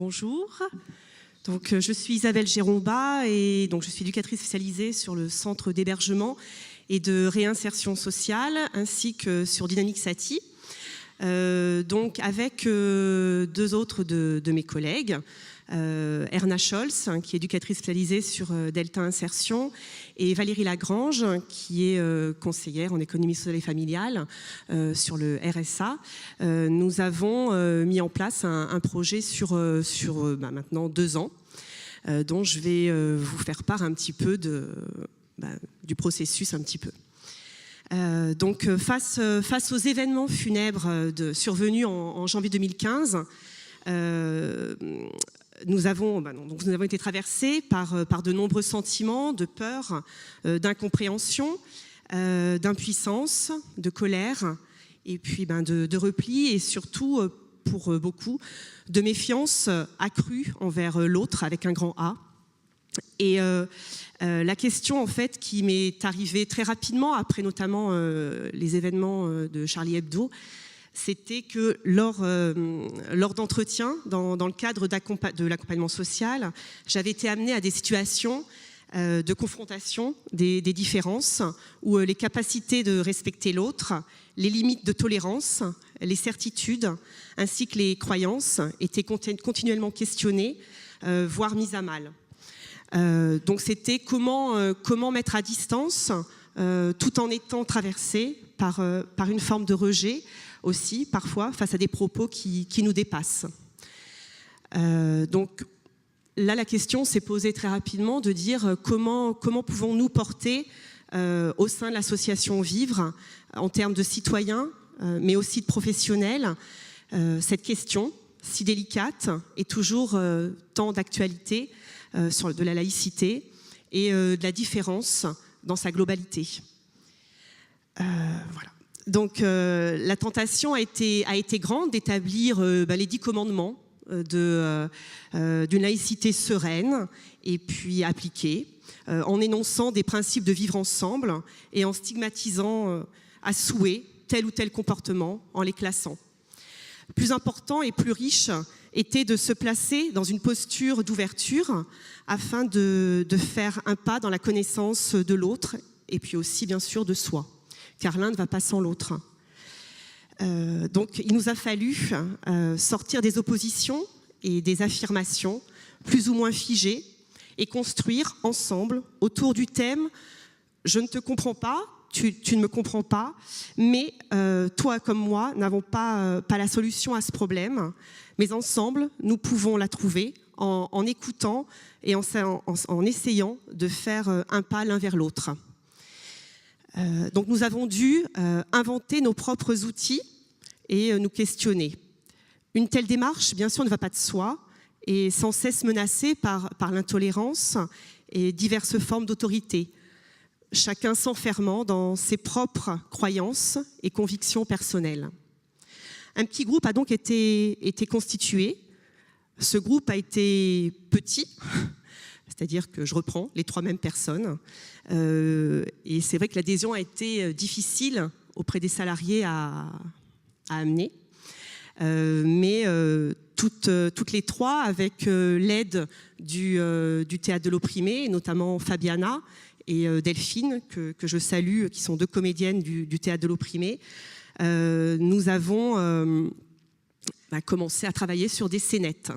Bonjour, donc, je suis Isabelle Gérombat et donc, je suis éducatrice spécialisée sur le centre d'hébergement et de réinsertion sociale ainsi que sur Dynamique Satie, donc avec deux autres de mes collègues, Erna Scholz, qui est éducatrice spécialisée sur Delta Insertion, et Valérie Lagrange, qui est conseillère en économie sociale et familiale sur le RSA. Nous avons mis en place un projet sur maintenant 2 ans, dont je vais vous faire part un petit peu du processus un petit peu. Donc face aux événements funèbres survenus en janvier 2015, nous avons été traversés par de nombreux sentiments de peur, d'incompréhension, d'impuissance, de colère, et puis de repli, et surtout, pour beaucoup, de méfiance accrue envers l'autre, avec un grand A. Et la question en fait qui m'est arrivée très rapidement, après notamment les événements de Charlie Hebdo, c'était que lors d'entretiens, dans le cadre de l'accompagnement social, j'avais été amenée à des situations de confrontation des différences, où les capacités de respecter l'autre, les limites de tolérance, les certitudes, ainsi que les croyances étaient continuellement questionnées, voire mises à mal. Donc c'était comment mettre à distance, tout en étant traversé par une forme de rejet, aussi, parfois, face à des propos qui nous dépassent. Donc là, la question s'est posée très rapidement de dire comment pouvons-nous porter au sein de l'association Vivre, en termes de citoyens, mais aussi de professionnels, cette question si délicate et toujours tant d'actualité sur de la laïcité et de la différence dans sa globalité. Voilà. Donc la tentation a été grande d'établir les 10 commandements d'une laïcité sereine et puis appliquée, en énonçant des principes de vivre ensemble et en stigmatisant à souhait tel ou tel comportement, en les classant. Plus important et plus riche était de se placer dans une posture d'ouverture afin de faire un pas dans la connaissance de l'autre et puis aussi bien sûr de soi, car l'un ne va pas sans l'autre. Donc il nous a fallu sortir des oppositions et des affirmations plus ou moins figées et construire ensemble autour du thème « Je ne te comprends pas, tu ne me comprends pas, mais toi comme moi n'avons pas la solution à ce problème, mais ensemble nous pouvons la trouver en écoutant et en essayant de faire un pas l'un vers l'autre ». Donc nous avons dû inventer nos propres outils et nous questionner. Une telle démarche, bien sûr, ne va pas de soi et sans cesse menacée par l'intolérance et diverses formes d'autorité, chacun s'enfermant dans ses propres croyances et convictions personnelles. Un petit groupe a donc été constitué. Ce groupe a été petit, c'est-à-dire que je reprends les 3 mêmes personnes. Et c'est vrai que l'adhésion a été difficile auprès des salariés à amener. Mais toutes les 3, avec l'aide du Théâtre de l'Opprimé, notamment Fabiana et Delphine, que je salue, qui sont 2 comédiennes du Théâtre de l'Opprimé, nous avons commencé à travailler sur des scénettes.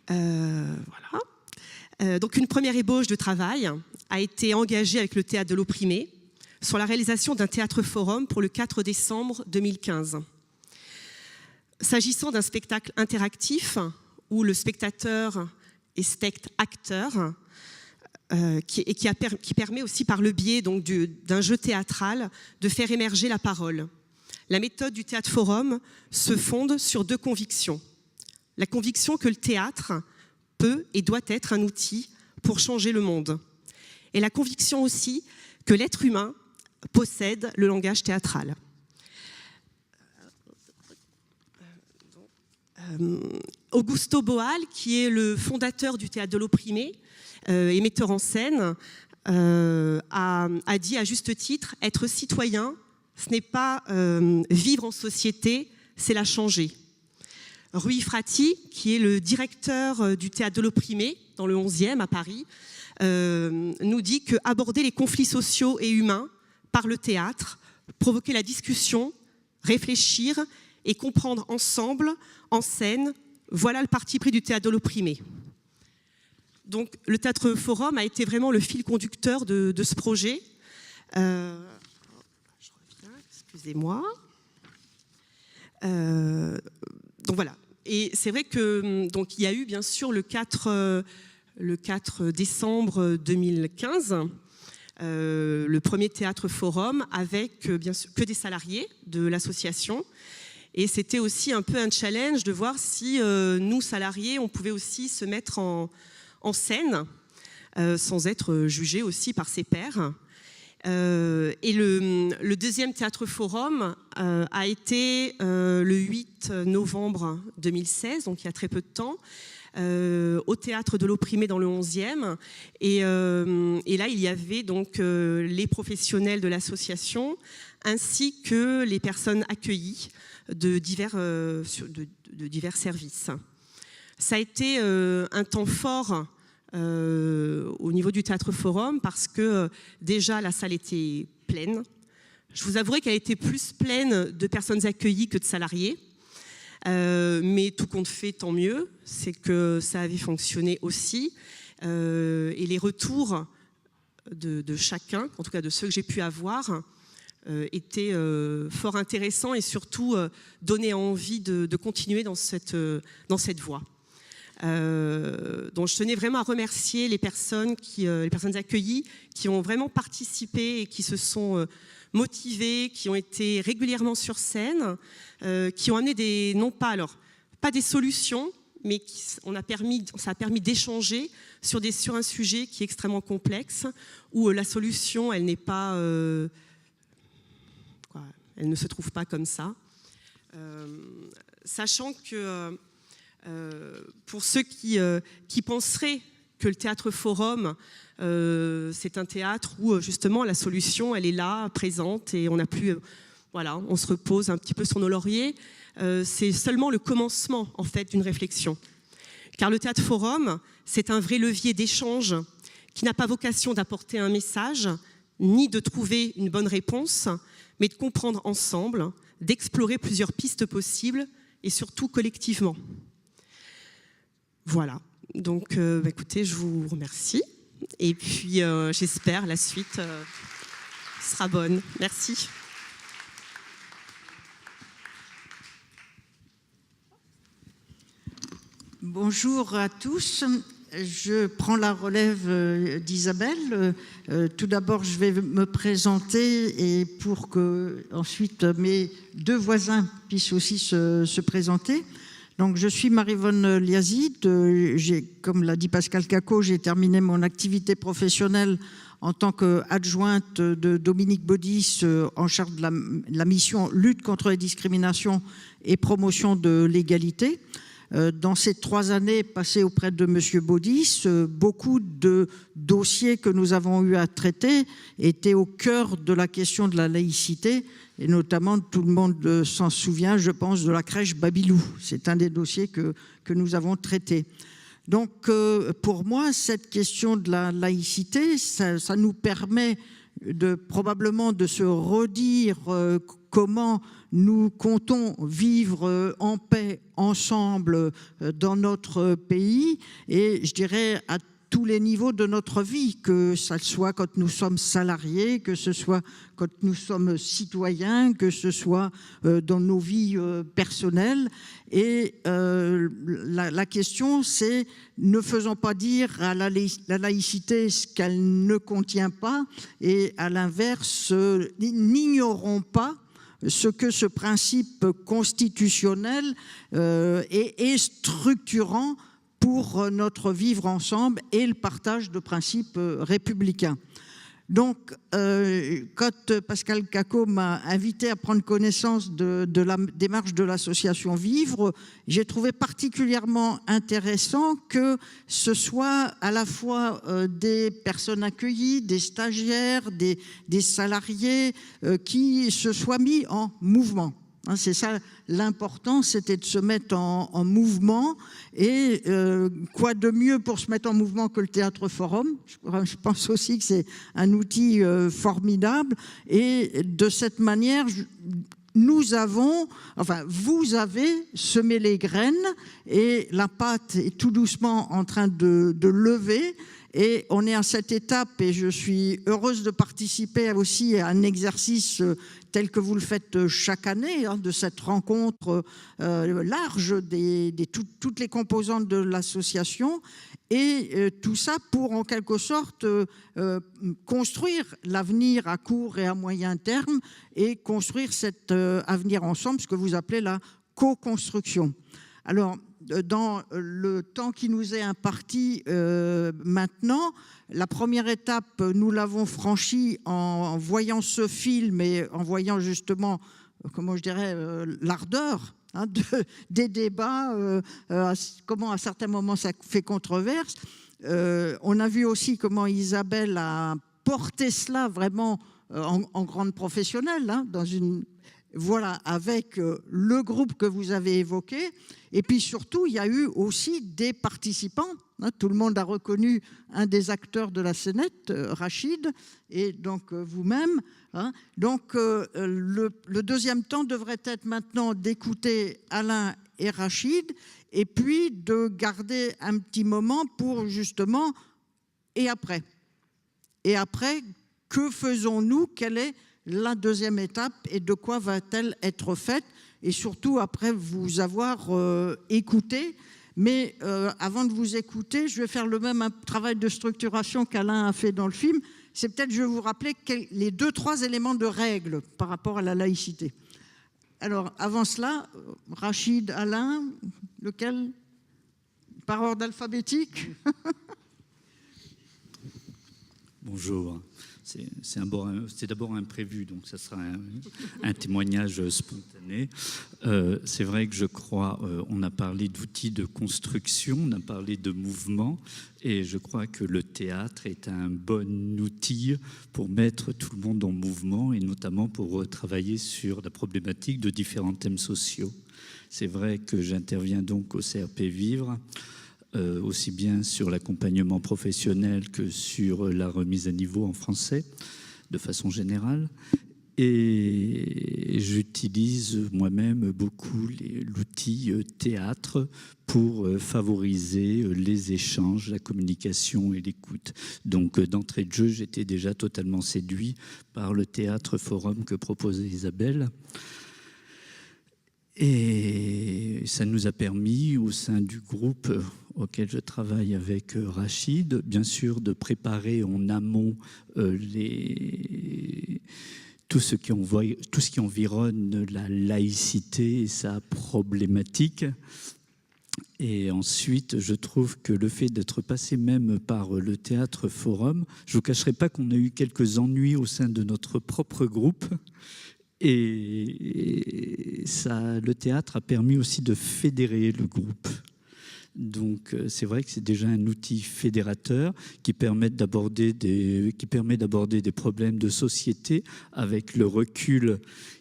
Voilà. Donc une première ébauche de travail a été engagée avec le Théâtre de l'Opprimé sur la réalisation d'un théâtre-forum pour le 4 décembre 2015. S'agissant d'un spectacle interactif où le spectateur est spectateur, qui permet aussi par le biais d'un jeu théâtral de faire émerger la parole. La méthode du théâtre-forum se fonde sur 2 convictions. La conviction que le théâtre peut et doit être un outil pour changer le monde. Et la conviction aussi que l'être humain possède le langage théâtral. Augusto Boal, qui est le fondateur du Théâtre de l'Opprimé et metteur en scène, a dit à juste titre « Être citoyen, ce n'est pas vivre en société, c'est la changer ». Rui Frati, qui est le directeur du théâtre de l'Opprimé, dans le 11e à Paris, nous dit que aborder les conflits sociaux et humains par le théâtre, provoquer la discussion, réfléchir et comprendre ensemble, en scène, voilà le parti pris du théâtre de l'Opprimé. Donc le Théâtre Forum a été vraiment le fil conducteur de ce projet. Je reviens, excusez-moi. Donc voilà. Et c'est vrai que donc il y a eu bien sûr le 4 décembre 2015 le premier Théâtre Forum avec bien sûr que des salariés de l'association. Et c'était aussi un peu un challenge de voir si nous salariés on pouvait aussi se mettre en scène sans être jugés aussi par ses pairs. Et le deuxième Théâtre Forum a été le 8 novembre 2016, donc il y a très peu de temps, au Théâtre de l'Opprimé dans le 11e. Et là, il y avait donc les professionnels de l'association ainsi que les personnes accueillies de divers services. Ça a été un temps fort au niveau du Théâtre Forum parce que déjà la salle était pleine. Je vous avouerai qu'elle était plus pleine de personnes accueillies que de salariés, mais tout compte fait, tant mieux, c'est que ça avait fonctionné aussi. Et les retours de chacun, en tout cas de ceux que j'ai pu avoir, étaient fort intéressants et surtout donnaient envie de continuer dans cette voie. Donc je tenais vraiment à remercier les personnes accueillies qui ont vraiment participé et qui se sont motivées, qui ont été régulièrement sur scène, qui ont amené pas des solutions, mais ça a permis d'échanger sur un sujet qui est extrêmement complexe, où la solution, elle n'est pas, elle ne se trouve pas comme ça, sachant que pour ceux qui penseraient que le Théâtre Forum, c'est un théâtre où justement la solution, elle est là, présente, et on se repose un petit peu sur nos lauriers. C'est seulement le commencement en fait d'une réflexion. Car le Théâtre Forum, c'est un vrai levier d'échange qui n'a pas vocation d'apporter un message, ni de trouver une bonne réponse, mais de comprendre ensemble, d'explorer plusieurs pistes possibles et surtout collectivement. Voilà, donc écoutez, je vous remercie et puis j'espère la suite sera bonne. Merci. Bonjour à tous. Je prends la relève d'Isabelle. Tout d'abord, je vais me présenter et pour que ensuite mes deux voisins puissent aussi se présenter. Donc, je suis Maryvonne Liazid. Comme l'a dit Pascal Cacot, j'ai terminé mon activité professionnelle en tant qu'adjointe de Dominique Baudis en charge de la mission lutte contre les discriminations et promotion de l'égalité. Dans ces 3 années passées auprès de M. Baudis, beaucoup de dossiers que nous avons eu à traiter étaient au cœur de la question de la laïcité, et notamment, tout le monde s'en souvient, je pense, de la crèche Babilou. C'est un des dossiers que nous avons traités. Donc, pour moi, cette question de la laïcité, ça nous permet probablement de se redire comment nous comptons vivre en paix ensemble dans notre pays, et je dirais à tous les niveaux de notre vie, que ce soit quand nous sommes salariés, que ce soit quand nous sommes citoyens, que ce soit dans nos vies personnelles. Et la question, c'est ne faisons pas dire à la laïcité ce qu'elle ne contient pas, et à l'inverse, n'ignorons pas ce que ce principe constitutionnel est structurant pour notre vivre ensemble et le partage de principes républicains. Donc, quand Pascal Cacot m'a invité à prendre connaissance de la démarche de l'association Vivre, j'ai trouvé particulièrement intéressant que ce soit à la fois des personnes accueillies, des stagiaires, des salariés qui se soient mis en mouvement. Hein, c'est ça, l'important, c'était de se mettre en mouvement. Et quoi de mieux pour se mettre en mouvement que le Théâtre Forum? Je pense aussi que c'est un outil formidable. Et de cette manière, vous avez semé les graines et la pâte est tout doucement en train de lever. Et on est à cette étape, et je suis heureuse de participer aussi à un exercice tel que vous le faites chaque année, hein, de cette rencontre large toutes les composantes de l'association, et tout ça pour en quelque sorte construire l'avenir à court et à moyen terme, et construire cet avenir ensemble, ce que vous appelez la co-construction. Alors, dans le temps qui nous est imparti maintenant, la première étape, nous l'avons franchie en voyant ce film et en voyant justement, comment je dirais, l'ardeur des débats, comment à certains moments ça fait controverse. On a vu aussi comment Isabelle a porté cela vraiment en grande professionnelle, hein, dans une... Voilà, avec le groupe que vous avez évoqué. Et puis surtout, il y a eu aussi des participants. Hein, tout le monde a reconnu un des acteurs de la scénette, Rachid, et donc vous-même. Hein. Donc le deuxième temps devrait être maintenant d'écouter Alain et Rachid, et puis de garder un petit moment pour justement... Et après, que faisons-nous? Quelle est la deuxième étape et de quoi va-t-elle être faite? Et surtout, après vous avoir écouté. Mais avant de vous écouter, je vais faire le même travail de structuration qu'Alain a fait dans le film. C'est peut-être, je vais vous rappeler les 2-3 éléments de règle par rapport à la laïcité. Alors, avant cela, Rachid, Alain, lequel? Par ordre alphabétique? Bonjour. C'est d'abord imprévu, donc ça sera un témoignage spontané. C'est vrai que je crois, on a parlé d'outils de construction, on a parlé de mouvement, et je crois que le théâtre est un bon outil pour mettre tout le monde en mouvement, et notamment pour travailler sur la problématique de différents thèmes sociaux. C'est vrai que j'interviens donc au CRP Vivre, aussi bien sur l'accompagnement professionnel que sur la remise à niveau en français, de façon générale. Et j'utilise moi-même beaucoup l'outil théâtre pour favoriser les échanges, la communication et l'écoute. Donc d'entrée de jeu, j'étais déjà totalement séduit par le théâtre forum que proposait Isabelle. Et ça nous a permis, au sein du groupe auquel je travaille avec Rachid, bien sûr, de préparer en amont tout ce qui environne la laïcité et sa problématique. Et ensuite, je trouve que le fait d'être passé même par le théâtre forum, je ne vous cacherai pas qu'on a eu quelques ennuis au sein de notre propre groupe. Et ça, le théâtre a permis aussi de fédérer le groupe. Donc c'est vrai que c'est déjà un outil fédérateur qui permet d'aborder des problèmes de société avec le recul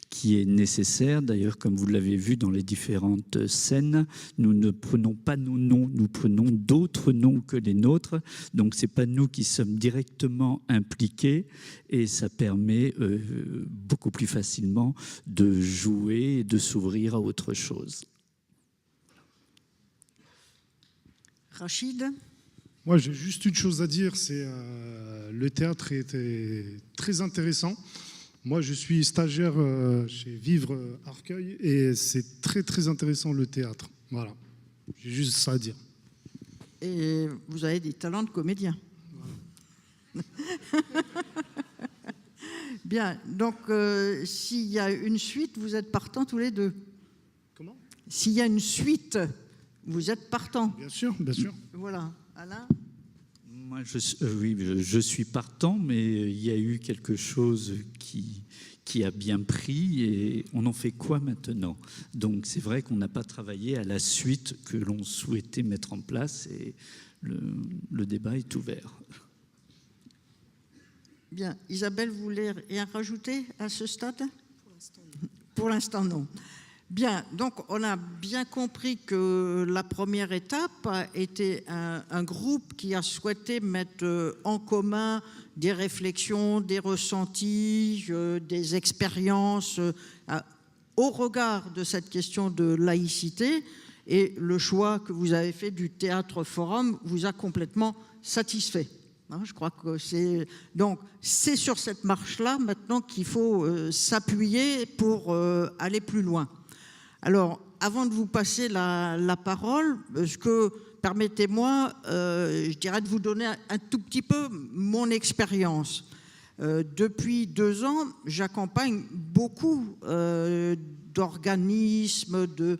qui est nécessaire. D'ailleurs, comme vous l'avez vu dans les différentes scènes, nous ne prenons pas nos noms, nous prenons d'autres noms que les nôtres. Donc, ce n'est pas nous qui sommes directement impliqués, et ça permet beaucoup plus facilement de jouer et de s'ouvrir à autre chose. Rachid? Moi, j'ai juste une chose à dire, c'est le théâtre était très intéressant. Moi, je suis stagiaire chez Vivre Arcueil, et c'est très, très intéressant le théâtre. Voilà, j'ai juste ça à dire. Et vous avez des talents de comédien. Voilà. Bien, donc s'il y a une suite, vous êtes partants tous les deux. Comment? S'il y a une suite, vous êtes partants. Bien sûr, bien sûr. Voilà. Alain? Moi, je suis partant, mais il y a eu quelque chose qui a bien pris, et on en fait quoi maintenant? Donc c'est vrai qu'on n'a pas travaillé à la suite que l'on souhaitait mettre en place, et le débat est ouvert. Bien. Isabelle, vous voulez rien rajouter à ce stade? Pour l'instant, non. Bien, donc on a bien compris que la première étape a été un groupe qui a souhaité mettre en commun des réflexions, des ressentis, des expériences au regard de cette question de laïcité, et le choix que vous avez fait du Théâtre Forum vous a complètement satisfait. Je crois que c'est sur cette marche-là maintenant qu'il faut s'appuyer pour aller plus loin. Alors, avant de vous passer la parole, permettez-moi, je dirais, de vous donner un tout petit peu mon expérience. Depuis 2 ans, j'accompagne beaucoup d'organismes, de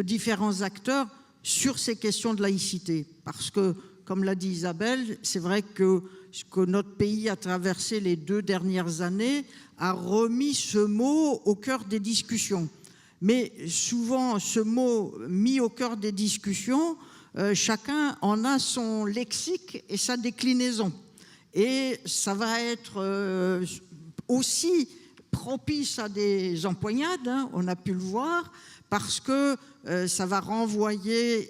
différents acteurs sur ces questions de laïcité. Parce que, comme l'a dit Isabelle, c'est vrai que ce que notre pays a traversé les 2 dernières années a remis ce mot au cœur des discussions. Mais souvent, ce mot mis au cœur des discussions, chacun en a son lexique et sa déclinaison. Et ça va être aussi propice à des empoignades, hein, on a pu le voir, parce que ça va renvoyer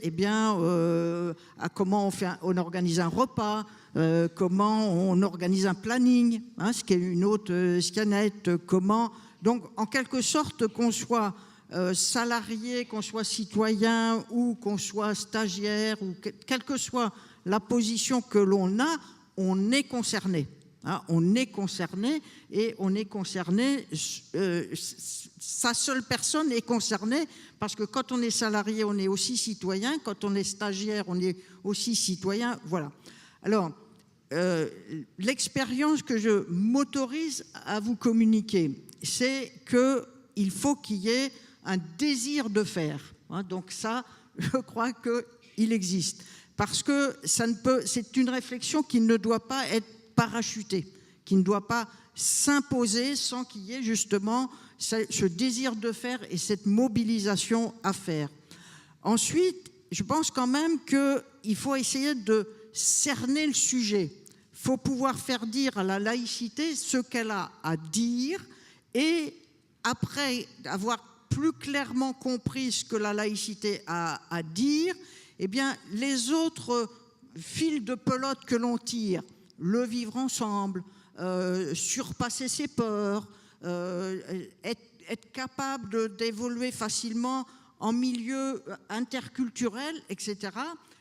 à comment on organise un repas, comment on organise un planning, hein, ce qui est une autre scanette, comment... Donc, en quelque sorte, qu'on soit salarié, qu'on soit citoyen ou qu'on soit stagiaire, ou quelle que soit la position que l'on a, on est concerné. Hein, on est concerné et on est concerné, sa seule personne est concernée, parce que quand on est salarié, on est aussi citoyen, quand on est stagiaire, on est aussi citoyen, voilà. Alors, l'expérience que je m'autorise à vous communiquer, c'est qu'il faut qu'il y ait un désir de faire. Hein, donc ça, je crois qu'il existe. Parce que c'est une réflexion qui ne doit pas être parachutée, qui ne doit pas s'imposer sans qu'il y ait justement ce désir de faire et cette mobilisation à faire. Ensuite, je pense quand même qu'il faut essayer de cerner le sujet. Il faut pouvoir faire dire à la laïcité ce qu'elle a à dire, et après avoir plus clairement compris ce que la laïcité a à dire, eh bien, les autres fils de pelote que l'on tire, le vivre ensemble, surpasser ses peurs, être capable d'évoluer facilement en milieu interculturel, etc.,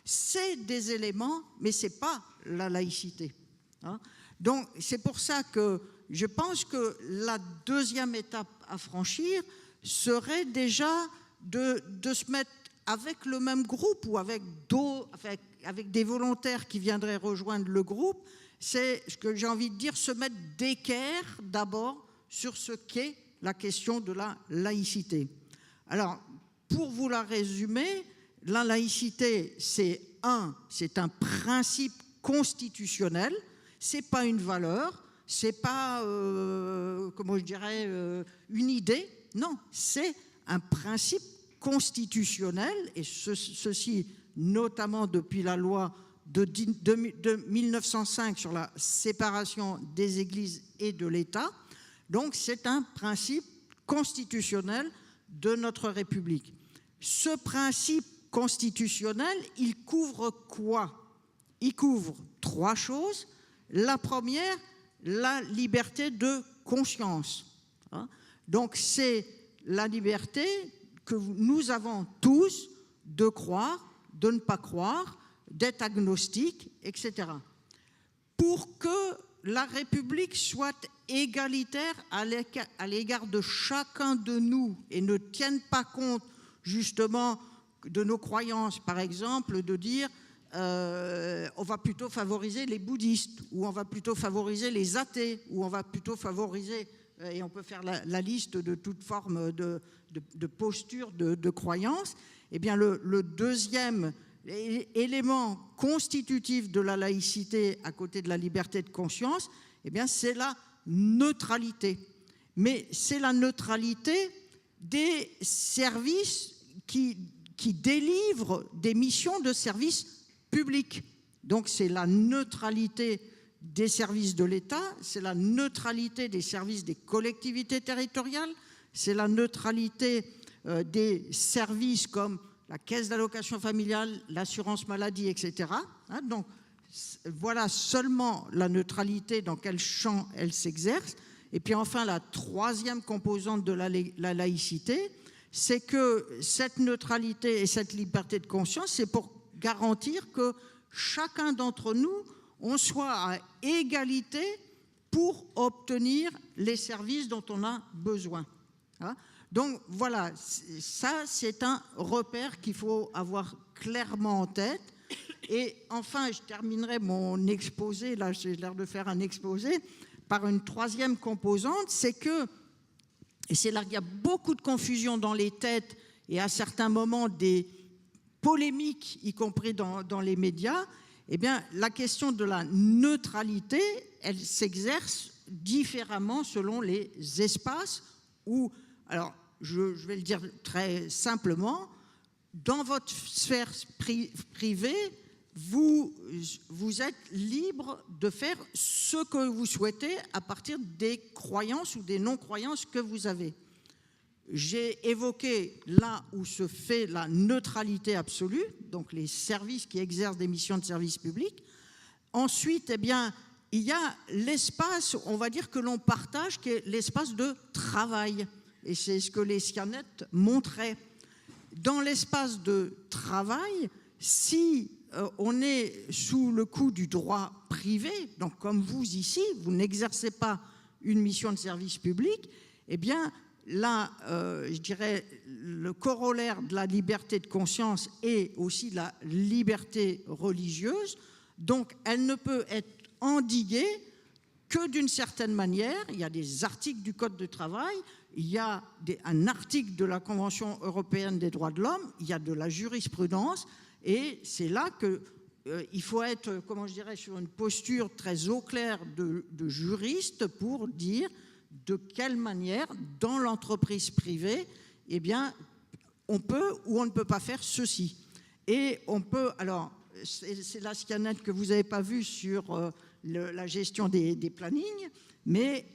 c'est des éléments, mais ce n'est pas la laïcité. Hein. Donc, c'est pour ça que je pense que la deuxième étape à franchir serait déjà de se mettre avec le même groupe ou avec des volontaires qui viendraient rejoindre le groupe, c'est ce que j'ai envie de dire, se mettre d'équerre d'abord sur ce qu'est la question de la laïcité. Alors, pour vous la résumer, la laïcité, c'est un principe constitutionnel, c'est pas une valeur, c'est pas, comment je dirais, une idée, non, c'est un principe constitutionnel, et ceci notamment depuis la loi de 1905 sur la séparation des églises et de l'État. Donc c'est un principe constitutionnel de notre République. Ce principe constitutionnel, il couvre quoi? Il couvre 3 choses. La première, la liberté de conscience. Donc c'est la liberté que nous avons tous de croire, de ne pas croire, d'être agnostique, etc. Pour que la République soit égalitaire à l'égard de chacun de nous et ne tienne pas compte justement de nos croyances, par exemple, de dire on va plutôt favoriser les bouddhistes, ou on va plutôt favoriser les athées, ou on va plutôt favoriser, et on peut faire la liste de toute forme de posture, de croyance. Eh bien, le deuxième élément constitutif de la laïcité à côté de la liberté de conscience, eh bien, c'est la neutralité. Mais c'est la neutralité des services qui délivrent des missions de service public. Donc, c'est la neutralité des services de l'État, c'est la neutralité des services des collectivités territoriales, c'est la neutralité des services comme la caisse d'allocation familiale, l'assurance maladie, etc. Donc, voilà seulement la neutralité, dans quel champ elle s'exerce. Et puis enfin, la troisième composante de la laïcité, c'est que cette neutralité et cette liberté de conscience, c'est pour garantir que chacun d'entre nous, on soit à égalité pour obtenir les services dont on a besoin. Donc voilà, ça c'est un repère qu'il faut avoir clairement en tête. Et enfin, je terminerai mon exposé, là j'ai l'air de faire un exposé, par une troisième composante, c'est que, et c'est là qu'il y a beaucoup de confusion dans les têtes et à certains moments des polémiques, y compris dans les médias, eh bien la question de la neutralité, elle s'exerce différemment selon les espaces où, alors je vais le dire très simplement, dans votre sphère privée, vous êtes libre de faire ce que vous souhaitez à partir des croyances ou des non-croyances que vous avez. J'ai évoqué là où se fait la neutralité absolue, donc les services qui exercent des missions de service public. Ensuite, eh bien, il y a l'espace, on va dire, que l'on partage, qui est l'espace de travail. Et c'est ce que les scianettes montraient. Dans l'espace de travail, si on est sous le coup du droit privé, donc comme vous ici, vous n'exercez pas une mission de service public, eh bien là, je dirais, le corollaire de la liberté de conscience est aussi la liberté religieuse, donc elle ne peut être endiguée que d'une certaine manière. Il y a des articles du Code du travail, il y a un article de la Convention européenne des droits de l'homme, il y a de la jurisprudence, et c'est là qu'il faut être, comment je dirais, sur une posture très au clair de juriste pour dire de quelle manière, dans l'entreprise privée, eh bien, on peut ou on ne peut pas faire ceci. Et on peut, alors, c'est la scanette que vous n'avez pas vue sur la gestion des plannings, mais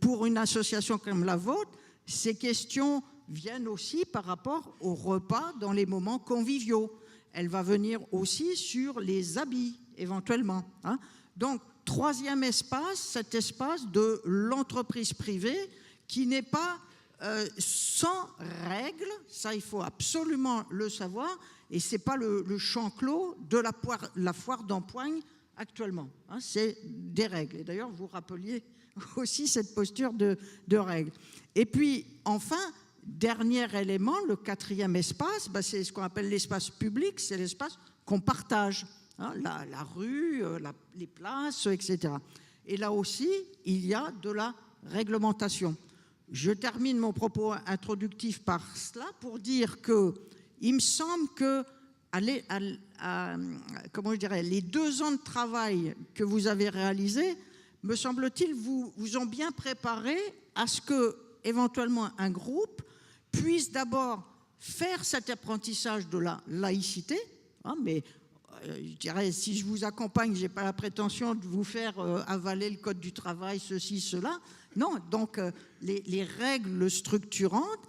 pour une association comme la vôtre, ces questions viennent aussi par rapport au repas dans les moments conviviaux. Elle va venir aussi sur les habits, éventuellement. Donc, troisième espace, cet espace de l'entreprise privée qui n'est pas sans règles, ça il faut absolument le savoir, et ce n'est pas le champ clos de la foire d'Empoigne actuellement. C'est des règles. Et d'ailleurs, vous rappeliez aussi cette posture de règles. Et puis, enfin, dernier élément, le quatrième espace, c'est ce qu'on appelle l'espace public, c'est l'espace qu'on partage. La rue, les places, etc. Et là aussi, il y a de la réglementation. Je termine mon propos introductif par cela pour dire qu'il me semble que comment je dirais, les 2 ans de travail que vous avez réalisés, me semble-t-il, vous ont bien préparé à ce que, éventuellement, un groupe puisse d'abord faire cet apprentissage de la laïcité, mais je dirais, si je vous accompagne, je n'ai pas la prétention de vous faire avaler le code du travail, ceci, cela. Non, donc les règles structurantes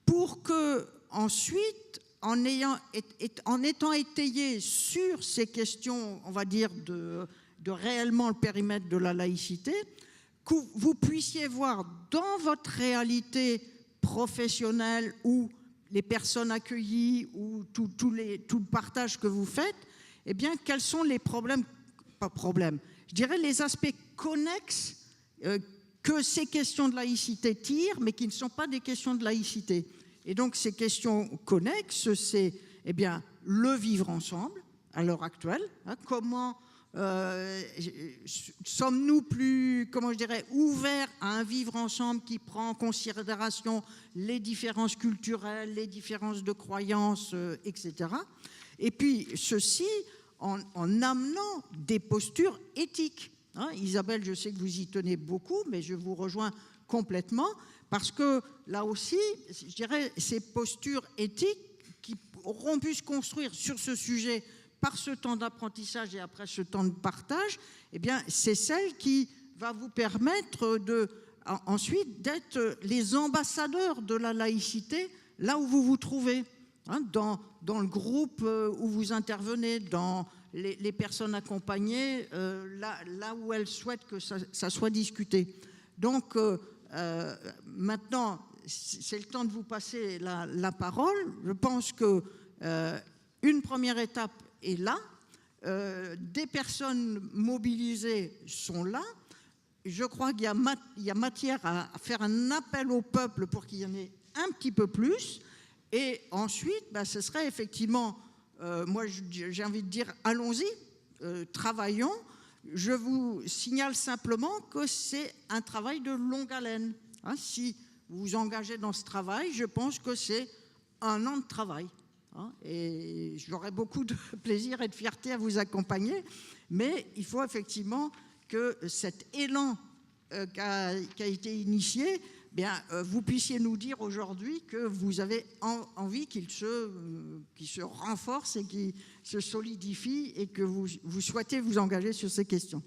pour que ensuite, en étant étayé sur ces questions, on va dire, de réellement le périmètre de la laïcité, que vous puissiez voir dans votre réalité professionnelle ou les personnes accueillies ou tout le partage que vous faites, eh bien, quels sont les je dirais les aspects connexes que ces questions de laïcité tirent, mais qui ne sont pas des questions de laïcité. Et donc, ces questions connexes, c'est le vivre ensemble, à l'heure actuelle. Comment sommes-nous plus, comment je dirais, ouverts à un vivre ensemble qui prend en considération les différences culturelles, les différences de croyances, etc. Et puis, ceci en amenant des postures éthiques. Isabelle, je sais que vous y tenez beaucoup, mais je vous rejoins complètement, parce que là aussi, je dirais, ces postures éthiques qui auront pu se construire sur ce sujet par ce temps d'apprentissage et après ce temps de partage, eh bien, c'est celle qui va vous permettre ensuite d'être les ambassadeurs de la laïcité là où vous vous trouvez, hein, dans le groupe où vous intervenez, dans les personnes accompagnées, là où elles souhaitent que ça soit discuté. Donc, maintenant, c'est le temps de vous passer la parole. Je pense que une première étape est là. Des personnes mobilisées sont là. Je crois qu'il y a matière à faire un appel au peuple pour qu'il y en ait un petit peu plus. Et ensuite, ce serait effectivement, moi j'ai envie de dire, allons-y, travaillons. Je vous signale simplement que c'est un travail de longue haleine. Hein, si vous vous engagez dans ce travail, je pense que c'est 1 an de travail. Hein, et j'aurai beaucoup de plaisir et de fierté à vous accompagner. Mais il faut effectivement que cet élan qui a été initié, vous puissiez nous dire aujourd'hui que vous avez envie qu'il se renforce et qu'il se solidifie et que vous souhaitez vous engager sur ces questions.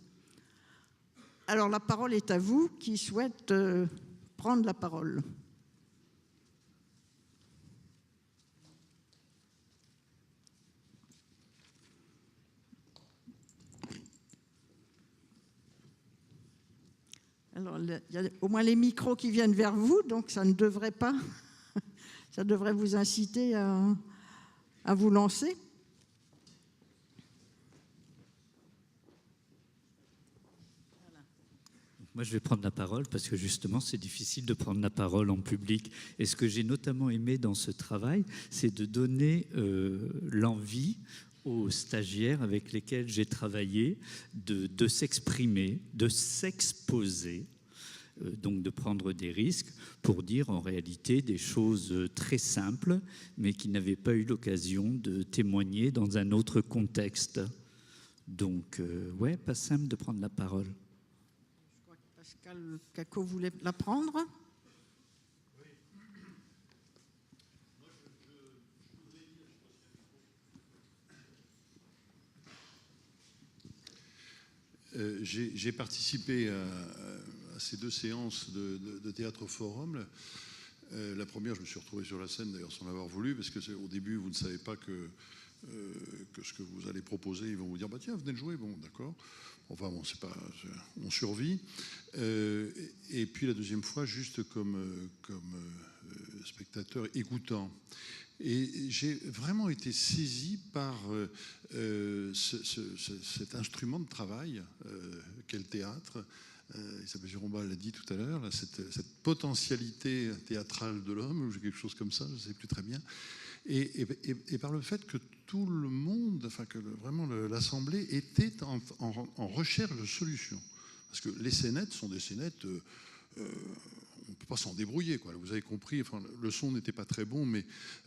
Alors la parole est à vous qui souhaite prendre la parole. Alors, il y a au moins les micros qui viennent vers vous, donc ça ne devrait pas, ça devrait vous inciter à vous lancer. Moi, je vais prendre la parole parce que justement, c'est difficile de prendre la parole en public. Et ce que j'ai notamment aimé dans ce travail, c'est de donner l'envie aux stagiaires avec lesquels j'ai travaillé de s'exprimer, de s'exposer, donc de prendre des risques pour dire en réalité des choses très simples, mais qui n'avaient pas eu l'occasion de témoigner dans un autre contexte. Donc, ouais, pas simple de prendre la parole. Je crois que Pascal Cacot voulait la prendre. J'ai participé à ces 2 séances de Théâtre Forum. La première, je me suis retrouvé sur la scène, d'ailleurs, sans l'avoir voulu, parce qu'au début, vous ne savez pas que ce que vous allez proposer, ils vont vous dire, tiens, venez de jouer, bon, d'accord. Enfin, bon, c'est pas, on survit. Et puis la deuxième fois, juste comme spectateur écoutant. Et j'ai vraiment été saisi par cet instrument de travail qu'est le théâtre. Isabelle Girombal l'a dit tout à l'heure, cette potentialité théâtrale de l'homme, ou quelque chose comme ça, je ne sais plus très bien. Et par le fait que tout le monde, enfin que vraiment l'Assemblée était en recherche de solutions. Parce que les scénettes sont des scénettes... on ne peut pas s'en débrouiller, quoi. Vous avez compris, enfin, le son n'était pas très bon, mais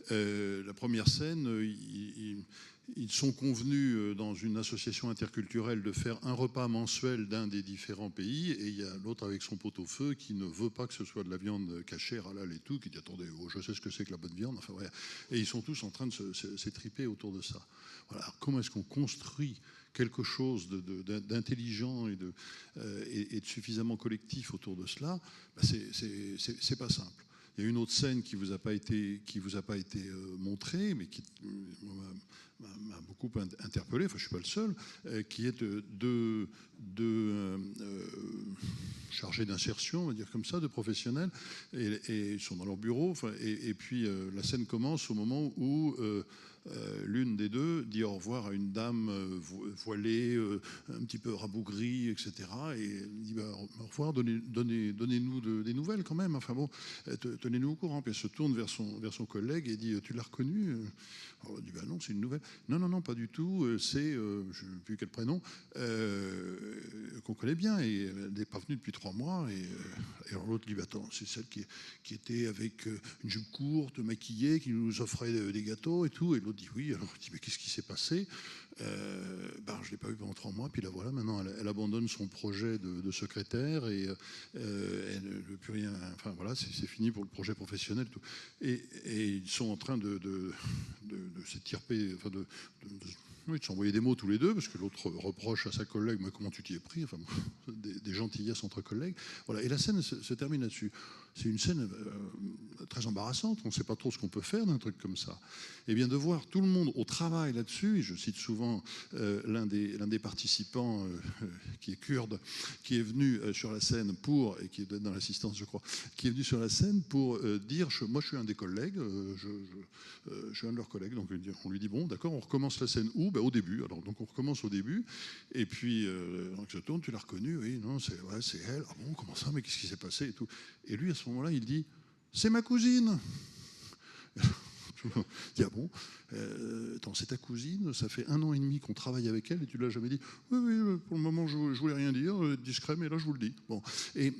la première scène, ils sont convenus dans une association interculturelle de faire un repas mensuel d'un des différents pays, et il y a l'autre avec son pot-au-feu qui ne veut pas que ce soit de la viande cachère, halal et tout, qui dit attendez, je sais ce que c'est que la bonne viande, enfin ouais. Et ils sont tous en train de s'étriper autour de ça. Voilà. Alors, comment est-ce qu'on construit quelque chose d'intelligent et de suffisamment collectif autour de cela? C'est pas simple. Il y a une autre scène qui vous a pas été montrée, mais qui m'a beaucoup interpellé. Enfin, je suis pas le seul, qui est de chargés d'insertion, on va dire comme ça, de professionnels, et ils sont dans leur bureau. Enfin, et puis la scène commence au moment où l'une des deux dit au revoir à une dame voilée, un petit peu rabougrie, etc. Et elle dit au revoir, donnez-nous des nouvelles quand même. Enfin bon, tenez-nous au courant. Puis elle se tourne vers son collègue et dit tu l'as reconnu? Alors elle dit non, c'est une nouvelle. Non, pas du tout. C'est, je ne sais plus quel prénom, qu'on connaît bien. Et elle n'est pas venue depuis 3 mois. Et alors l'autre dit attends, c'est celle qui était avec une jupe courte, maquillée, qui nous offrait des gâteaux et tout. Et l'autre dit oui. Alors il dit mais qu'est-ce qui s'est passé? Je ne l'ai pas vue pendant 3 mois. Puis là voilà, maintenant elle abandonne son projet de secrétaire et elle ne veut plus rien. Enfin voilà, c'est fini pour le projet professionnel. Tout. Et ils sont en train de s'étirper, enfin Oui, de s'envoyer des mots tous les deux, parce que l'autre reproche à sa collègue, mais comment tu t'y es pris, enfin, des gentillesses entre collègues. Voilà. Et la scène se termine là-dessus. C'est une scène très embarrassante, on ne sait pas trop ce qu'on peut faire d'un truc comme ça. Et bien de voir tout le monde au travail là-dessus, et je cite souvent l'un des participants qui est kurde, qui est venu sur la scène pour, et qui est dans l'assistance je crois, qui est venu sur la scène pour dire, moi je suis un des collègues, je suis un de leurs collègues, donc on lui dit bon d'accord, on recommence la scène où? Au début, alors donc on recommence au début, et puis donc se tourne, tu l'as reconnue? Oui, non, c'est elle. Ah bon, comment ça, mais qu'est-ce qui s'est passé et tout. Et lui à ce moment-là il dit c'est ma cousine. Je me dis ah bon, attends, c'est ta cousine, ça fait 1 an et demi qu'on travaille avec elle et tu l'as jamais dit? Oui, pour le moment je voulais rien dire, discret, mais là je vous le dis. Bon, et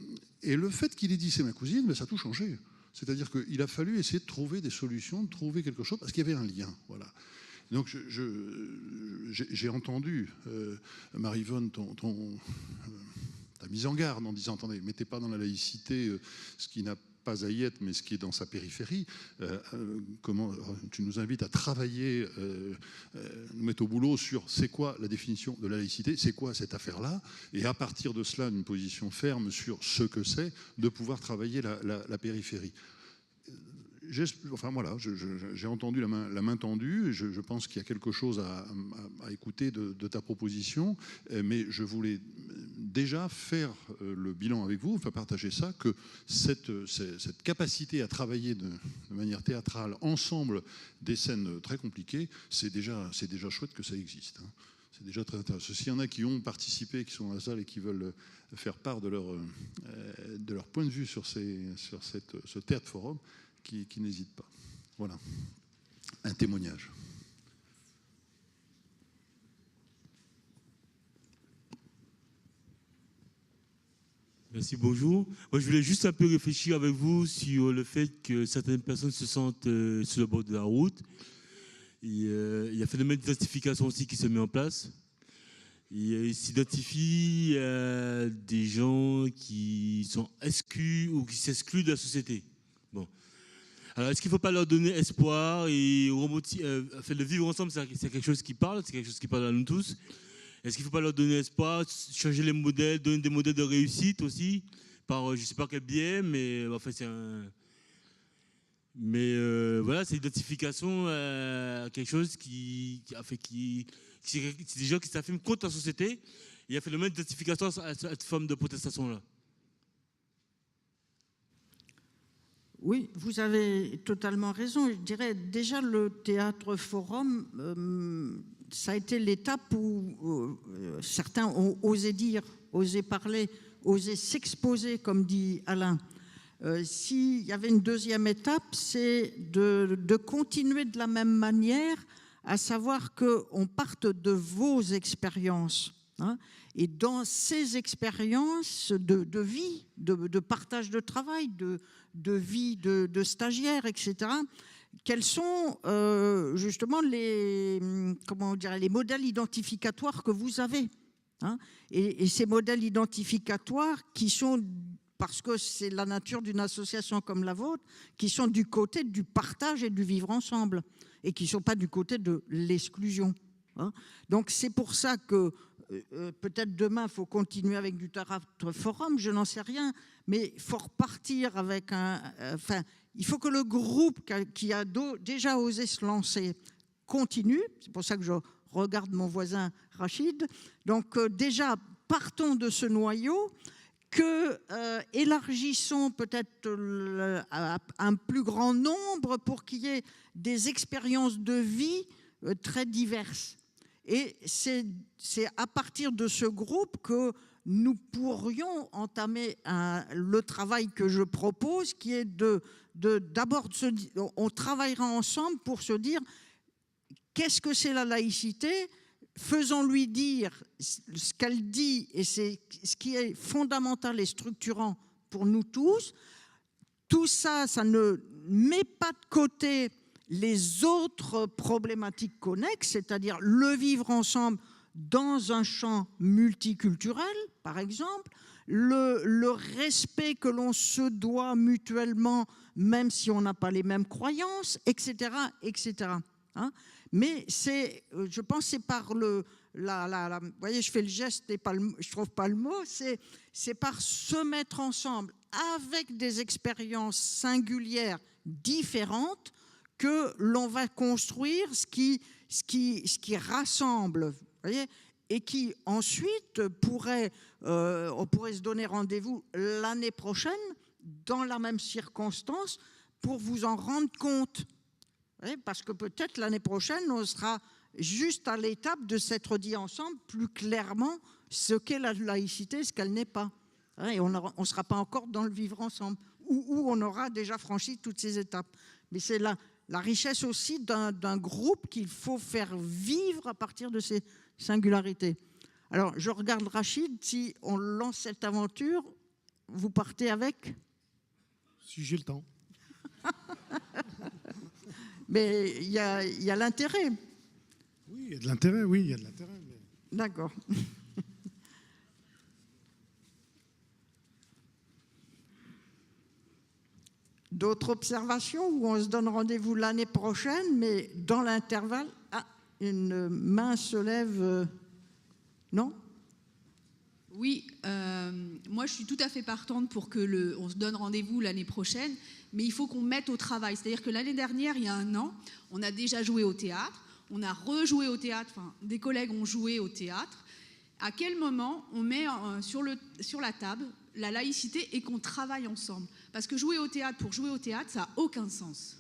le fait qu'il ait dit c'est ma cousine, ben, ça a tout changé. C'est-à-dire qu'il a fallu essayer de trouver des solutions, de trouver quelque chose, parce qu'il y avait un lien. Voilà. Donc j'ai entendu, Marie-Yvonne, ta mise en garde en disant, attendez, mettez pas dans la laïcité ce qui n'a pas à y être, mais ce qui est dans sa périphérie. Comment tu nous invites à travailler, nous mettre au boulot sur c'est quoi la définition de la laïcité, c'est quoi cette affaire-là, et à partir de cela, une position ferme sur ce que c'est, de pouvoir travailler la périphérie. Enfin voilà, j'ai entendu la main tendue, je pense qu'il y a quelque chose à écouter de ta proposition, mais je voulais déjà faire le bilan avec vous, enfin partager ça, que cette capacité à travailler de manière théâtrale ensemble des scènes très compliquées, c'est déjà chouette que ça existe. Hein. C'est déjà très intéressant. S'il y en a qui ont participé, qui sont dans la salle et qui veulent faire part de leur point de vue sur ce théâtre forum, qui n'hésite pas. Voilà, un témoignage. Merci, bonjour. Moi, je voulais juste un peu réfléchir avec vous sur le fait que certaines personnes se sentent sur le bord de la route. Il y a un phénomène d'identification aussi qui se met en place. Il s'identifie à des gens qui sont exclus ou qui s'excluent de la société. Bon. Alors, est-ce qu'il ne faut pas leur donner espoir et le vivre ensemble, c'est quelque chose qui parle, c'est quelque chose qui parle à nous tous. Est-ce qu'il ne faut pas leur donner espoir, changer les modèles, donner des modèles de réussite aussi, par je ne sais pas quel biais, mais enfin c'est un... Mais voilà, c'est l'identification à quelque chose c'est des gens qui s'affirment contre la société. Il y a un phénomène d'identification à cette forme de protestation-là. Oui, vous avez totalement raison. Je dirais déjà le théâtre forum, ça a été l'étape où certains ont osé dire, osé parler, osé s'exposer, comme dit Alain. S'il y avait une deuxième étape, c'est de continuer de la même manière, à savoir qu'on parte de vos expériences. Hein, et dans ces expériences de vie, de partage de travail, de vie de stagiaires, etc., quels sont justement les modèles identificatoires que vous avez, hein, et ces modèles identificatoires qui sont, parce que c'est la nature d'une association comme la vôtre, qui sont du côté du partage et du vivre ensemble, et qui ne sont pas du côté de l'exclusion. Hein. Donc c'est pour ça que peut-être demain, il faut continuer avec du théâtre forum, je n'en sais rien, mais il faut repartir avec il faut que le groupe qui a déjà osé se lancer continue. C'est pour ça que je regarde mon voisin Rachid. Donc déjà, partons de ce noyau, élargissons peut-être à un plus grand nombre pour qu'il y ait des expériences de vie très diverses. Et c'est à partir de ce groupe que nous pourrions entamer le travail que je propose, qui est d'abord, on travaillera ensemble pour se dire qu'est-ce que c'est la laïcité, faisons-lui dire ce qu'elle dit, et c'est ce qui est fondamental et structurant pour nous tous. Tout ça, ça ne met pas de côté les autres problématiques connexes, c'est-à-dire le vivre ensemble dans un champ multiculturel, par exemple, le respect que l'on se doit mutuellement, même si on n'a pas les mêmes croyances, etc., etc. hein. Mais je pense que c'est par vous voyez, je fais le geste et je trouve pas le mot, c'est par se mettre ensemble avec des expériences singulières différentes que l'on va construire ce qui rassemble, vous voyez, et qui ensuite on pourrait se donner rendez-vous l'année prochaine dans la même circonstance pour vous en rendre compte. Vous voyez, parce que peut-être l'année prochaine, on sera juste à l'étape de s'être dit ensemble plus clairement ce qu'est la laïcité et ce qu'elle n'est pas. Et on ne sera pas encore dans le vivre ensemble, où on aura déjà franchi toutes ces étapes. Mais c'est la richesse aussi d'un groupe qu'il faut faire vivre à partir de ces singularités. Alors, je regarde Rachid, si on lance cette aventure, vous partez avec ? Si j'ai le temps. Mais il y a l'intérêt. Oui, il y a de l'intérêt, oui, il y a de l'intérêt. Mais... D'accord. D'autres observations où on se donne rendez-vous l'année prochaine, mais dans l'intervalle, une main se lève. Non ? Oui, moi je suis tout à fait partante pour que on se donne rendez-vous l'année prochaine, mais il faut qu'on mette au travail. C'est-à-dire que l'année dernière, il y a un an, on a déjà joué au théâtre, on a rejoué au théâtre, enfin des collègues ont joué au théâtre. À quel moment on met sur la table la laïcité et qu'on travaille ensemble ? Parce que jouer au théâtre pour jouer au théâtre, ça n'a aucun sens.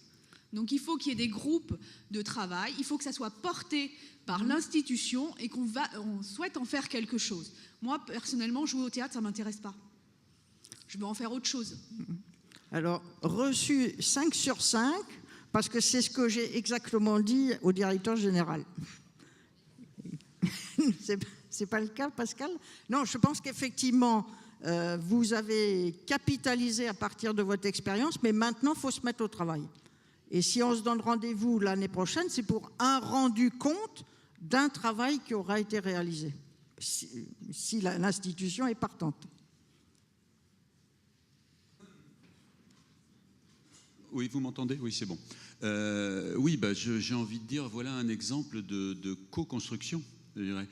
Donc il faut qu'il y ait des groupes de travail, il faut que ça soit porté par l'institution et qu'on souhaite en faire quelque chose. Moi, personnellement, jouer au théâtre, ça ne m'intéresse pas. Je veux en faire autre chose. Alors, reçu 5 sur 5, parce que c'est ce que j'ai exactement dit au directeur général. C'est pas le cas, Pascal ? Non, je pense qu'effectivement, vous avez capitalisé à partir de votre expérience, mais maintenant, il faut se mettre au travail. Et si on se donne rendez-vous l'année prochaine, c'est pour un rendu compte d'un travail qui aura été réalisé, si l'institution est partante. Oui, vous m'entendez ? Oui, c'est bon. Oui, j'ai envie de dire, voilà un exemple de co-construction, je dirais.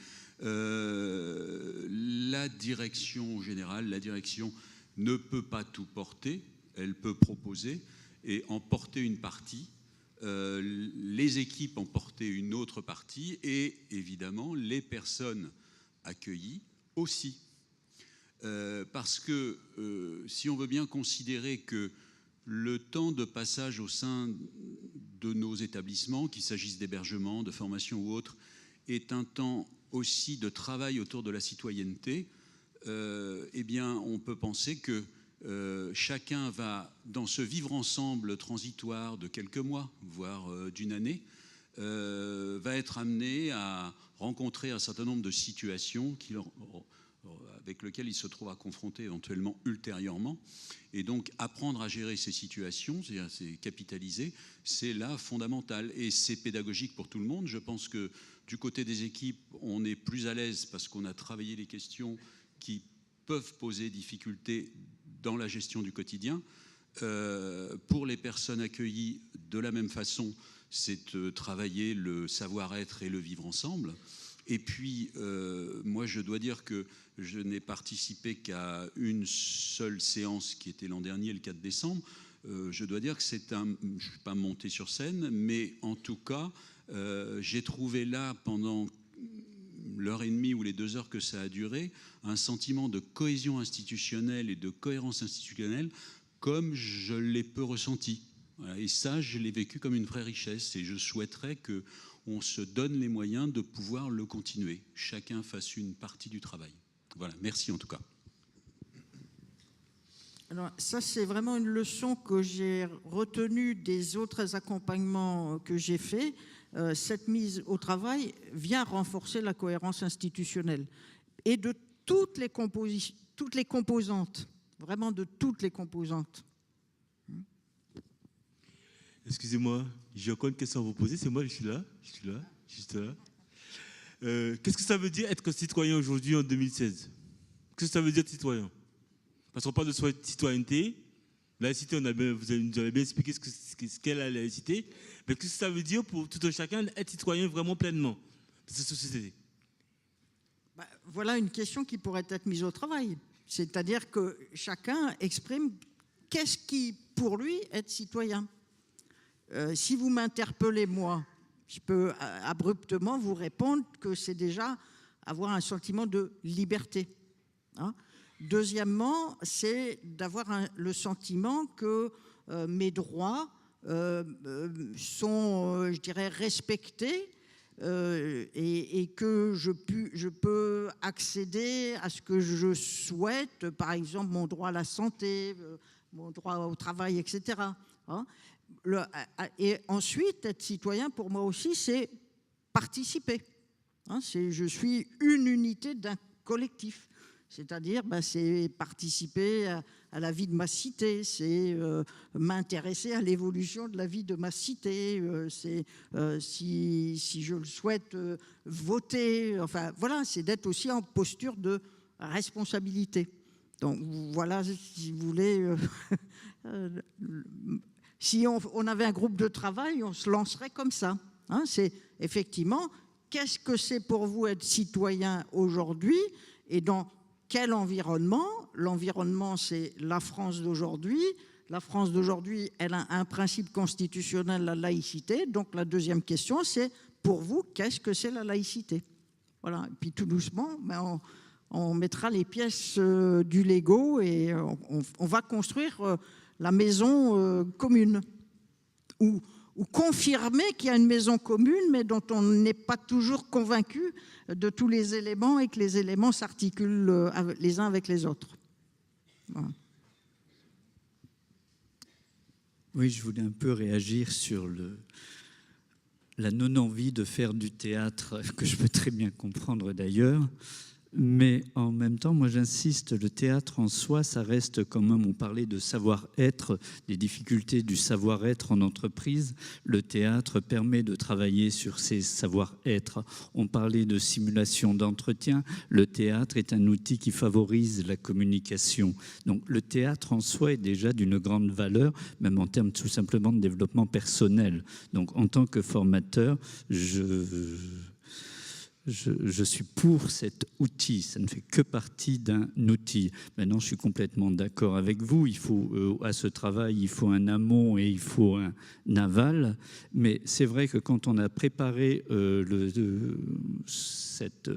La direction générale, la direction ne peut pas tout porter, elle peut proposer et en porter une partie, les équipes en porter une autre partie et évidemment les personnes accueillies aussi. Parce que si on veut bien considérer que le temps de passage au sein de nos établissements, qu'il s'agisse d'hébergement, de formation ou autre, est un temps aussi de travail autour de la citoyenneté, eh bien, on peut penser que chacun va, dans ce vivre ensemble transitoire de quelques mois, voire d'une année, va être amené à rencontrer un certain nombre de situations avec lesquelles il se trouve à confronter éventuellement ultérieurement. Et donc, apprendre à gérer ces situations, c'est capitaliser, c'est là fondamental. Et c'est pédagogique pour tout le monde. Je pense que du côté des équipes, on est plus à l'aise parce qu'on a travaillé les questions qui peuvent poser difficulté dans la gestion du quotidien. Pour les personnes accueillies, de la même façon, c'est travailler le savoir-être et le vivre ensemble. Et puis, moi, je dois dire que je n'ai participé qu'à une seule séance qui était l'an dernier, le 4 décembre. Je dois dire que je ne suis pas monté sur scène, mais en tout cas, j'ai trouvé là, pendant l'heure et demie ou les 2 heures que ça a duré, un sentiment de cohésion institutionnelle et de cohérence institutionnelle comme je l'ai peu ressenti. Voilà. Et ça, je l'ai vécu comme une vraie richesse et je souhaiterais qu'on se donne les moyens de pouvoir le continuer. Chacun fasse une partie du travail. Voilà, merci en tout cas. Alors, ça, c'est vraiment une leçon que j'ai retenue des autres accompagnements que j'ai faits. Cette mise au travail vient renforcer la cohérence institutionnelle et de toutes les composantes, vraiment de toutes les composantes. Excusez-moi, j'ai encore une question à vous poser. C'est moi, je suis là, juste là. Qu'est-ce que ça veut dire être citoyen aujourd'hui en 2016 ? Qu'est-ce que ça veut dire être citoyen ? Parce qu'on parle de citoyenneté, Laïcité, vous nous avez bien expliqué ce qu'est la laïcité, mais qu'est-ce que ça veut dire pour tout un chacun être citoyen vraiment pleinement de cette société? Voilà une question qui pourrait être mise au travail. C'est-à-dire que chacun exprime qu'est-ce qui, pour lui, être citoyen. Si vous m'interpellez, moi, je peux abruptement vous répondre que c'est déjà avoir un sentiment de liberté. Hein. Deuxièmement, c'est d'avoir le sentiment que mes droits sont, je dirais, respectés et que je peux accéder à ce que je souhaite, par exemple mon droit à la santé, mon droit au travail, etc. Hein. Et ensuite, être citoyen, pour moi aussi, c'est participer. Hein, je suis une unité d'un collectif. C'est-à-dire, c'est participer à la vie de ma cité, c'est m'intéresser à l'évolution de la vie de ma cité, c'est si je le souhaite voter, enfin voilà, c'est d'être aussi en posture de responsabilité. Donc voilà, si vous voulez, si on avait un groupe de travail, on se lancerait comme ça. Hein, c'est effectivement, qu'est-ce que c'est pour vous être citoyen aujourd'hui et dans quel environnement? L'environnement, c'est la France d'aujourd'hui. La France d'aujourd'hui, elle a un principe constitutionnel, la laïcité. Donc la deuxième question, c'est pour vous, qu'est-ce que c'est la laïcité? Voilà. Et puis tout doucement, on mettra les pièces du Lego et on va construire la maison commune. Ou confirmer qu'il y a une maison commune, mais dont on n'est pas toujours convaincu de tous les éléments et que les éléments s'articulent les uns avec les autres. Voilà. Oui, je voulais un peu réagir sur la non-envie de faire du théâtre, que je peux très bien comprendre d'ailleurs. Mais en même temps, moi j'insiste, le théâtre en soi, ça reste quand même, on parlait de savoir-être, des difficultés du savoir-être en entreprise. Le théâtre permet de travailler sur ces savoir-être. On parlait de simulation d'entretien. Le théâtre est un outil qui favorise la communication. Donc le théâtre en soi est déjà d'une grande valeur, même en termes tout simplement de développement personnel. Donc en tant que formateur, je suis pour cet outil, ça ne fait que partie d'un outil. Maintenant, je suis complètement d'accord avec vous, il faut, à ce travail, il faut un amont et il faut un aval, mais c'est vrai que quand on a préparé cet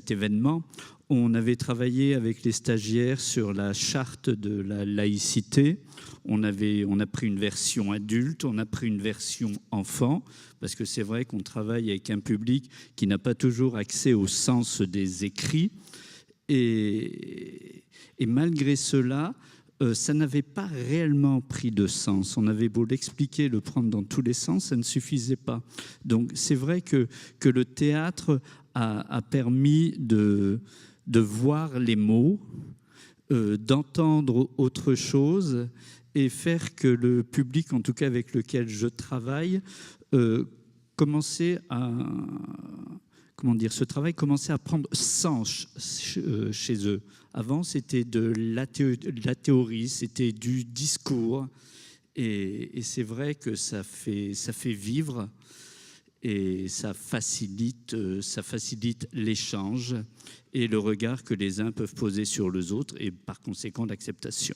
événement, on avait travaillé avec les stagiaires sur la charte de la laïcité. On a pris une version adulte, on a pris une version enfant, parce que c'est vrai qu'on travaille avec un public qui n'a pas toujours accès au sens des écrits. Et malgré cela, ça n'avait pas réellement pris de sens. On avait beau l'expliquer, le prendre dans tous les sens, ça ne suffisait pas. Donc c'est vrai que le théâtre a permis de voir les mots, d'entendre autre chose et faire que le public, en tout cas avec lequel je travaille, commençait à prendre sens chez eux. Avant, c'était de la théorie, c'était du discours, et c'est vrai que ça fait vivre et ça facilite l'échange et le regard que les uns peuvent poser sur les autres et par conséquent l'acceptation.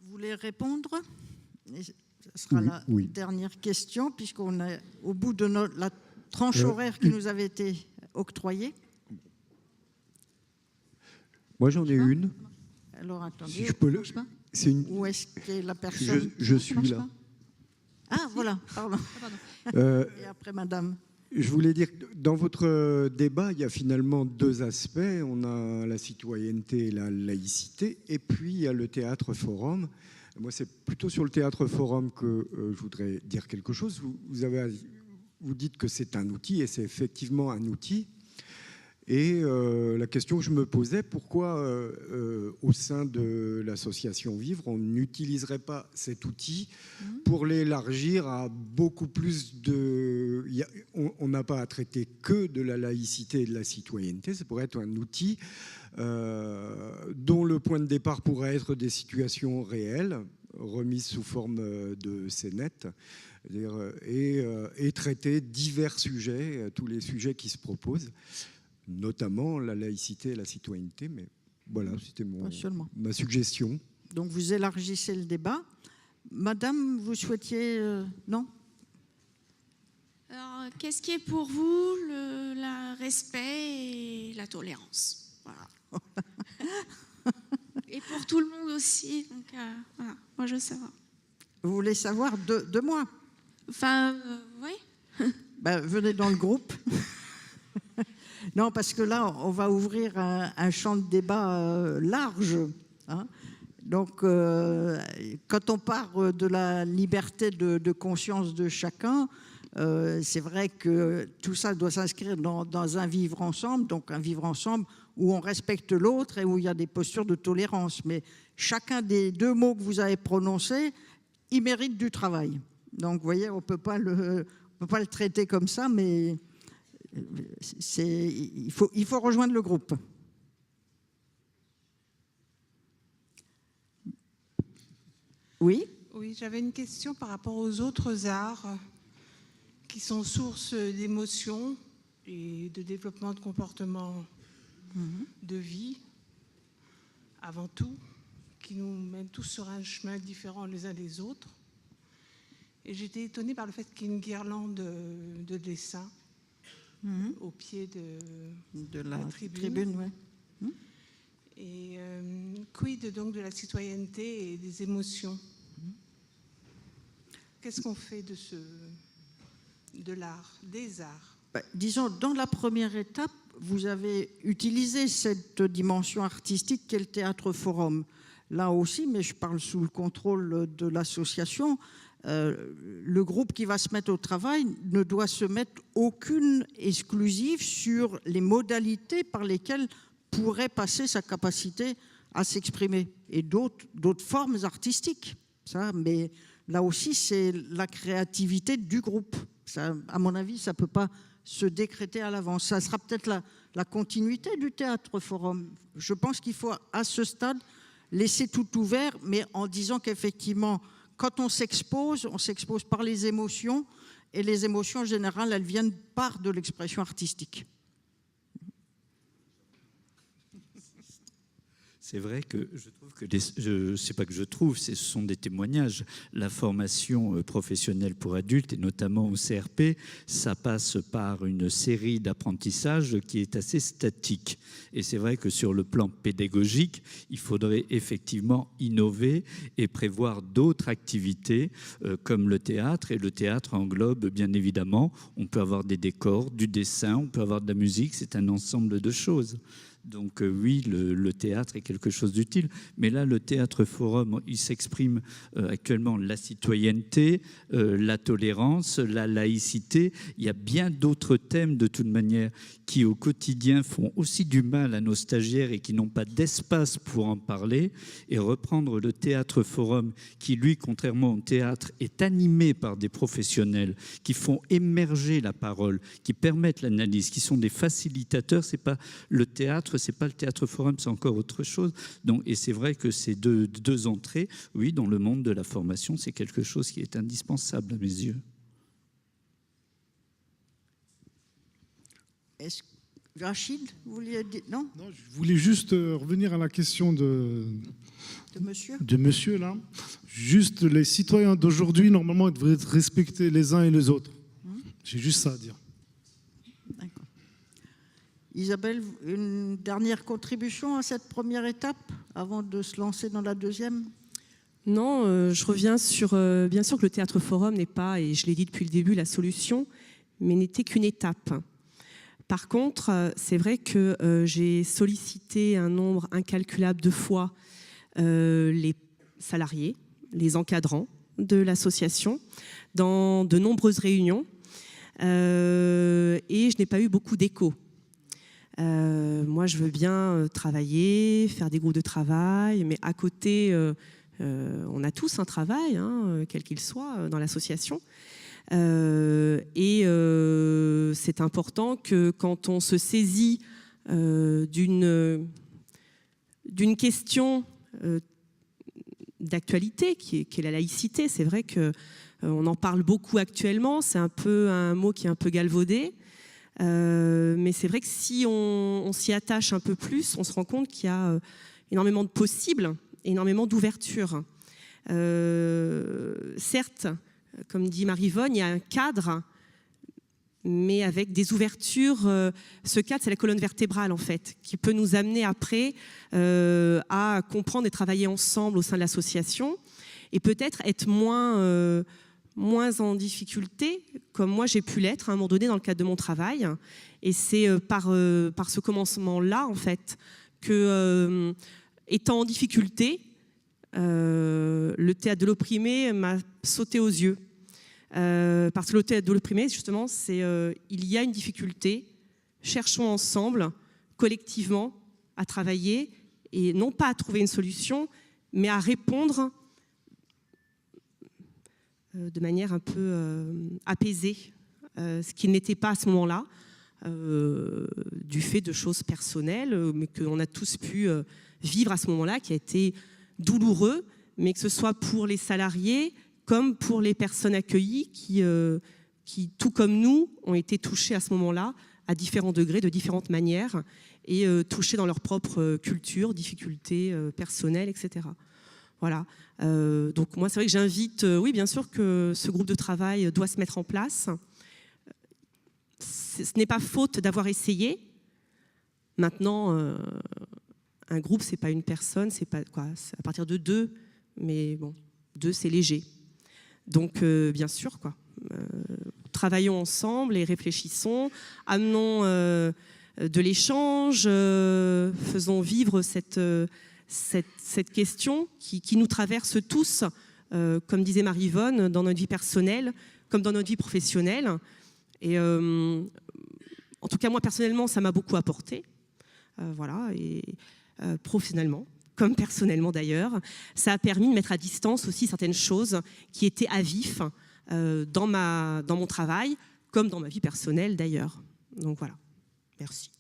Vous voulez répondre? Ce sera la dernière question, puisqu'on est au bout de la tranche horaire qui nous avait été octroyée. Moi, j'en ai une. Alors, attendez. Si je peux Où est-ce que la personne? Je suis là. Ah, voilà, pardon. Et après, madame. Je voulais dire que dans votre débat, il y a finalement deux aspects. On a la citoyenneté et la laïcité, et puis il y a le théâtre forum. Moi, c'est plutôt sur le théâtre forum que je voudrais dire quelque chose. Vous dites que c'est un outil, et c'est effectivement un outil. Et la question que je me posais, pourquoi au sein de l'association Vivre, on n'utiliserait pas cet outil pour l'élargir à beaucoup plus de... On n'a pas à traiter que de la laïcité et de la citoyenneté, ça pourrait être un outil dont le point de départ pourrait être des situations réelles, remises sous forme de scénettes, et traiter divers sujets, tous les sujets qui se proposent, notamment la laïcité et la citoyenneté, mais voilà, c'était ma suggestion. Donc vous élargissez le débat. Madame, vous souhaitiez... non ? Alors, qu'est-ce qui est pour vous le respect et la tolérance? Voilà. Et pour tout le monde aussi. Donc, voilà, moi je veux savoir. Vous voulez savoir de moi? Enfin, oui. Ben, venez dans le groupe. Non, parce que là, on va ouvrir un champ de débat large. Hein. Donc, quand on parle de la liberté de conscience de chacun, c'est vrai que tout ça doit s'inscrire dans un vivre ensemble, donc un vivre ensemble où on respecte l'autre et où il y a des postures de tolérance. Mais chacun des deux mots que vous avez prononcés, il mérite du travail. Donc, vous voyez, on ne peut pas le traiter comme ça, mais... il faut rejoindre le groupe. Oui ? Oui, j'avais une question par rapport aux autres arts qui sont source d'émotions et de développement de comportements de vie, avant tout, qui nous mènent tous sur un chemin différent les uns des autres. Et j'étais étonnée par le fait qu'il y ait une guirlande de dessins au pied de la tribune. Ouais. Et quid donc de la citoyenneté et des émotions? Qu'est-ce qu'on fait de l'art, des arts? Disons, dans la première étape, vous avez utilisé cette dimension artistique qu'est le Théâtre Forum. Là aussi, mais je parle sous le contrôle de l'association, le groupe qui va se mettre au travail ne doit se mettre aucune exclusive sur les modalités par lesquelles pourrait passer sa capacité à s'exprimer et d'autres formes artistiques. Ça, mais là aussi, c'est la créativité du groupe. Ça, à mon avis, ça ne peut pas se décréter à l'avance. Ça sera peut-être la continuité du Théâtre Forum. Je pense qu'il faut, à ce stade, laisser tout ouvert, mais en disant qu'effectivement, quand on s'expose par les émotions, et les émotions, en général, elles viennent par de l'expression artistique. C'est vrai que je trouve que, c'est pas que je trouve, ce sont des témoignages. La formation professionnelle pour adultes, et notamment au CRP, ça passe par une série d'apprentissages qui est assez statique. Et c'est vrai que sur le plan pédagogique, il faudrait effectivement innover et prévoir d'autres activités comme le théâtre. Et le théâtre englobe, bien évidemment, on peut avoir des décors, du dessin, on peut avoir de la musique, c'est un ensemble de choses. Donc oui, le théâtre est quelque chose d'utile. Mais là, le Théâtre Forum, il s'exprime actuellement la citoyenneté, la tolérance, la laïcité. Il y a bien d'autres thèmes, de toute manière, qui au quotidien font aussi du mal à nos stagiaires et qui n'ont pas d'espace pour en parler. Et reprendre le Théâtre Forum, qui lui, contrairement au théâtre, est animé par des professionnels qui font émerger la parole, qui permettent l'analyse, qui sont des facilitateurs. C'est pas le théâtre, c'est pas le Théâtre Forum, c'est encore autre chose. Donc, et c'est vrai que ces deux entrées, oui, dans le monde de la formation, c'est quelque chose qui est indispensable à mes yeux. Est-ce que Rachid, vous vouliez dire non? Non, je voulais juste revenir à la question de monsieur là. Juste, les citoyens d'aujourd'hui, normalement, ils devraient respecter les uns et les autres. J'ai juste ça à dire. D'accord. Isabelle, une dernière contribution à cette première étape avant de se lancer dans la deuxième? Non, je reviens sur... bien sûr que le Théâtre Forum n'est pas, et je l'ai dit depuis le début, la solution, mais n'était qu'une étape. Par contre, c'est vrai que j'ai sollicité un nombre incalculable de fois les salariés, les encadrants de l'association, dans de nombreuses réunions, et je n'ai pas eu beaucoup d'écho. Moi, je veux bien travailler, faire des groupes de travail, mais à côté, on a tous un travail, hein, quel qu'il soit, dans l'association. Et c'est important que quand on se saisit d'une question d'actualité, qui est la laïcité, c'est vrai qu'on en parle beaucoup actuellement, c'est un peu un mot qui est un peu galvaudé, mais c'est vrai que si on s'y attache un peu plus, on se rend compte qu'il y a énormément de possibles, énormément d'ouverture. Certes, comme dit Marie-Vonne, il y a un cadre, mais avec des ouvertures. Ce cadre, c'est la colonne vertébrale, en fait, qui peut nous amener après à comprendre et travailler ensemble au sein de l'association, et peut-être être moins en difficulté, comme moi j'ai pu l'être à un moment donné dans le cadre de mon travail. Et c'est par ce commencement-là, en fait, que, étant en difficulté, le théâtre de l'opprimé m'a sauté aux yeux. Parce que le théâtre de l'opprimé, justement, c'est il y a une difficulté, cherchons ensemble, collectivement, à travailler, et non pas à trouver une solution, mais à répondre de manière un peu apaisée, ce qui n'était pas à ce moment-là, du fait de choses personnelles, mais qu'on a tous pu vivre à ce moment-là, qui a été douloureux, mais que ce soit pour les salariés comme pour les personnes accueillies qui, tout comme nous, ont été touchées à ce moment-là, à différents degrés, de différentes manières, et touchées dans leur propre culture, difficultés personnelles, etc. Voilà. Donc moi, c'est vrai que j'invite, oui, bien sûr que ce groupe de travail doit se mettre en place. Ce n'est pas faute d'avoir essayé. Maintenant, un groupe, c'est pas une personne, c'est pas quoi, c'est à partir de 2, mais bon, 2, c'est léger. Donc, bien sûr, quoi. Travaillons ensemble et réfléchissons, amenons de l'échange, faisons vivre cette question qui nous traverse tous, comme disait Marie-Vonne, dans notre vie personnelle, comme dans notre vie professionnelle. Et en tout cas, moi, personnellement, ça m'a beaucoup apporté. Voilà, et professionnellement, comme personnellement d'ailleurs. Ça a permis de mettre à distance aussi certaines choses qui étaient à vif dans mon travail, comme dans ma vie personnelle d'ailleurs. Donc voilà, merci.